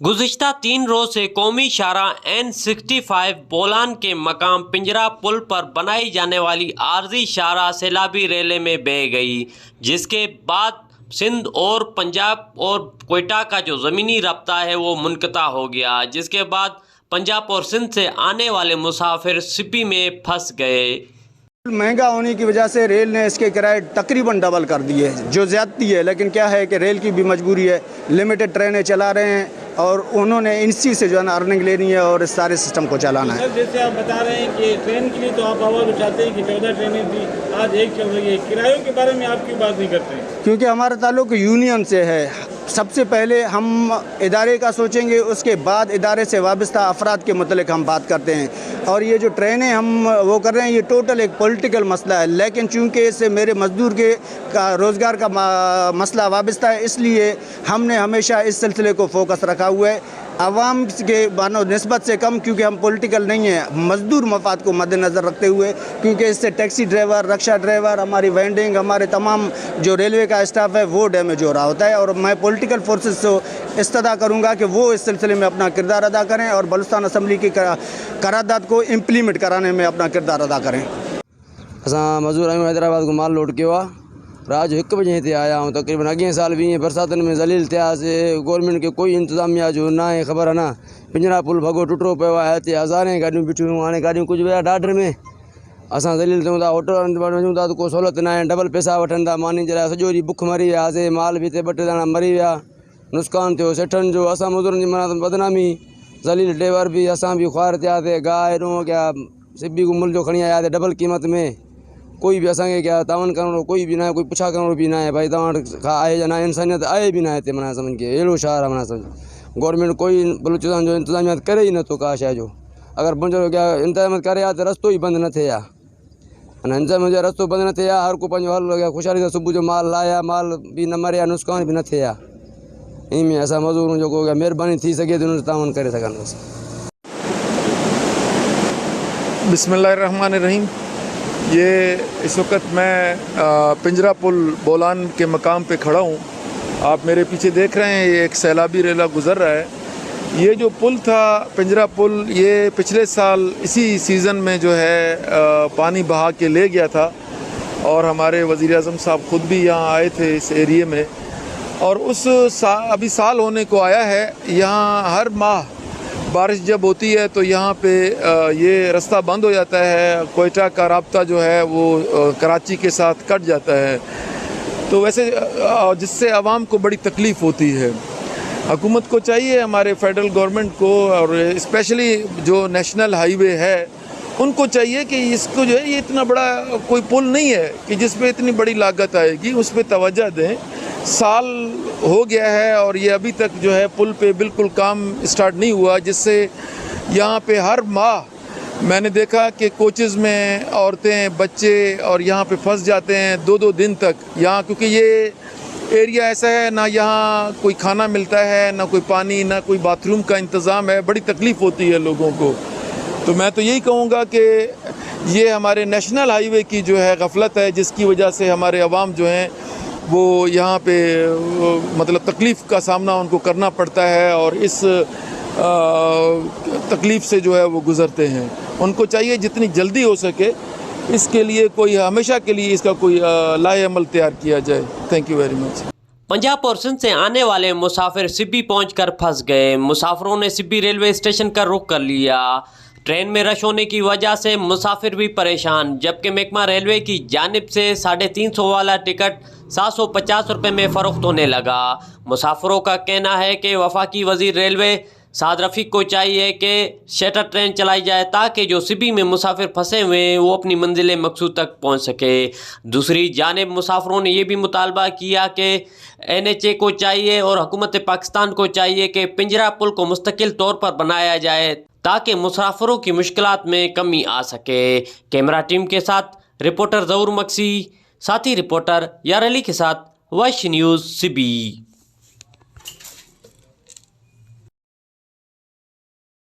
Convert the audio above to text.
गुज़िश्ता 3 रोज़ से कौमी शाहराह N65 बोलान के मकाम पिंजरा पुल पर बनाई जाने वाली आर्जी शाहराह सैलाबी रेले में बह गई, जिसके बाद सिंध और पंजाब और कोयटा का जो ज़मीनी रब्ता है वो मुनक़ता हो गया, जिसके बाद पंजाब और सिंध से आने वाले मुसाफिर सिपी में फंस गए। महंगा होने की वजह से रेल ने इसके किराए तकरीबन डबल कर दिए हैं, जो ज़्यादती है। लेकिन क्या है कि रेल की भी मजबूरी है, लिमिटेड ट्रेनें चला रहे हैं और उन्होंने इसी से जो है ना अर्निंग लेनी है और इस सारे सिस्टम को चलाना है। सर, जैसे आप बता रहे हैं कि ट्रेन के लिए तो आप आवाज़ उठाते हैं कि 14 ट्रेनें थी, आज एक चल रही है, किरायों के बारे में आप क्यों बात नहीं करते हैं? क्योंकि हमारा ताल्लुक यूनियन से है। सबसे पहले हम इदारे का सोचेंगे, उसके बाद इदारे से वाबस्ता अफराद के मुतल्लिक़ हम बात करते हैं। और ये जो ट्रेनें हम वो कर रहे हैं, ये टोटल एक पॉलिटिकल मसला है, लेकिन चूँकि इससे मेरे मज़दूर के का रोज़गार का मसला वाबस्ता है, इसलिए हमने हमेशा इस सिलसिले को फोकस रखा हुआ है। आवाम के मानो निस्बत से कम, क्योंकि हम पॉलिटिकल नहीं हैं, मज़दूर मफाद को मद्देनज़र रखते हुए, क्योंकि इससे टैक्सी ड्राइवर, रक्षा ड्राइवर, हमारी वेंडिंग, हमारे तमाम जो रेलवे का स्टाफ है वो डैमेज हो रहा होता है। और मैं पॉलिटिकल फोर्सेस से इस्तदा करूँगा कि वो इस सिलसिले में अपना किरदार अदा करें और बलूचिस्तान असम्बली की करारदाद को इम्प्लीमेंट कराने में अपना किरदार अदा करें। असां मज़दूर आहियूं, हैदराबाद को माल लोड किया। रात जो 1 बजे हिते आया हूँ। तकरीबन अॻिए साल भी ईअं बरसातनि में ज़लील थियासीं। गवर्नमेंट के कोई इंतज़ामिया जो ना आहे, ख़बर है ना। पिंजरा पुल भॻो टुटो पियो आहे, हिते हज़ारें गाॾियूं बीठियूं। हाणे गाॾियूं कुझु विया ॾाढर में, असां ज़लील थियूं था। होटल वञूं था त को सहूलियत न आहे, डबल पैसा वठनि था। मानी जे लाइ सॼो ॾींहुं बुख मरी वियासीं, माल भी हिते 2 टे ॼणा मरी विया, नुक़सान थियो सेठनि जो। असां मज़दूरनि जी माना बदनामी, ज़लील ड्राइवर भी, असां भी ख्वार थियासीं। गाह हेॾो क्या सिबी को मुल जो खणी आयासीं डबल क़ीमत में। कोई भी असांखे क्या तावन करणो कोई भी ना है, कोई पुछा करणो भी ना है। भाई तव्हां आहे या ना, इंसानियत आहे भी ना हिते। माना सम्झ के अहिड़ो शहर आहे, माना सम्झ गवर्नमेंट कोई बलूचिस्तान जो इंतज़ामिया करे ही नथो का शइ जो। अगर मुंहिंजो क्या इंतज़ामियत करे हा त रस्तो ही बंदि न थिए हा। अने इंतज़ामिया जो रस्तो बंदि न थिए हा, हर को पंहिंजो हल क्या ख़ुशहाली सां सुबुह जो माल लाया, माल भी न मरिया, नुक़सान भी न थिए हा। इन में असां मज़दूर जो क्या महिरबानी थी सघे त उन तावन करे सघनि बस। बिस्मिल्लाहिर्रहमानिर्रहीम। ये इस वक्त मैं पिंजरा पुल बोलान के मकाम पे खड़ा हूँ। आप मेरे पीछे देख रहे हैं, ये एक सैलाबी रेला गुज़र रहा है। ये जो पुल था पिंजरा पुल, ये पिछले साल इसी सीज़न में जो है पानी बहा के ले गया था और हमारे वज़ीर आज़म साहब ख़ुद भी यहाँ आए थे इस एरिए में। और अभी साल होने को आया है। यहाँ हर माह बारिश जब होती है तो यहाँ पे ये रास्ता बंद हो जाता है। कोयटा का राब्ता जो है वो कराची के साथ कट जाता है, तो वैसे जिससे आवाम को बड़ी तकलीफ़ होती है। हुकूमत को चाहिए, हमारे फेडरल गवर्नमेंट को, और स्पेशली जो नेशनल हाईवे है उनको चाहिए कि इसको जो है, ये इतना बड़ा कोई पुल नहीं है कि जिस पे इतनी बड़ी लागत आएगी, उस पर तवज्जो दें। साल हो गया है और ये अभी तक जो है पुल पे बिल्कुल काम स्टार्ट नहीं हुआ, जिससे यहाँ पे हर माह मैंने देखा कि कोचेज़ में औरतें, बच्चे और यहाँ पे फंस जाते हैं 2-2 दिन तक यहाँ, क्योंकि ये एरिया ऐसा है ना, यहाँ कोई खाना मिलता है, ना कोई पानी, ना कोई बाथरूम का इंतज़ाम है। बड़ी तकलीफ़ होती है लोगों को। तो मैं तो यही कहूँगा कि ये हमारे नेशनल हाईवे की जो है गफलत है, जिसकी वजह से हमारे अवाम जो हैं वो यहाँ पे मतलब तकलीफ़ का सामना उनको करना पड़ता है और इस तकलीफ़ से जो है वो गुज़रते हैं। उनको चाहिए जितनी जल्दी हो सके इसके लिए कोई हमेशा के लिए इसका कोई लाए अमल तैयार किया जाए। Thank you very much. Punjab और सिंध से आने वाले मुसाफिर सिब्बी पहुंचकर फंस गए। मुसाफिरों ने सिब्बी रेलवे स्टेशन का रुख कर लिया। ट्रेन में रश होने की वजह से मुसाफिर भी परेशान, जबकि महकमा रेलवे की जानिब से 350 वाला टिकट 750 रुपये में फ़रोख्त होने लगा। मुसाफिरों का कहना है कि वफाकी वज़ीर रेलवे साद रफ़ीक को चाहिए कि शटर ट्रेन चलाई जाए ताकि जो सिबी में मुसाफिर फंसे हुए हैं वो अपनी मंजिल मकसूद तक पहुंच सके। दूसरी जानिब मुसाफिरों ने यह भी मुतालबा किया कि NHA को चाहिए और हुकूमत पाकिस्तान को चाहिए कि पिंजरा पुल को मुस्तकिल तौर पर बनाया जाए ताकि मुसाफिरों की मुश्किलात में कमी आ सके। कैमरा टीम के साथ रिपोर्टर ज़हूर मक्सी, साथी रिपोर्टर यार अली के साथ वॉइस न्यूज़ सिबी।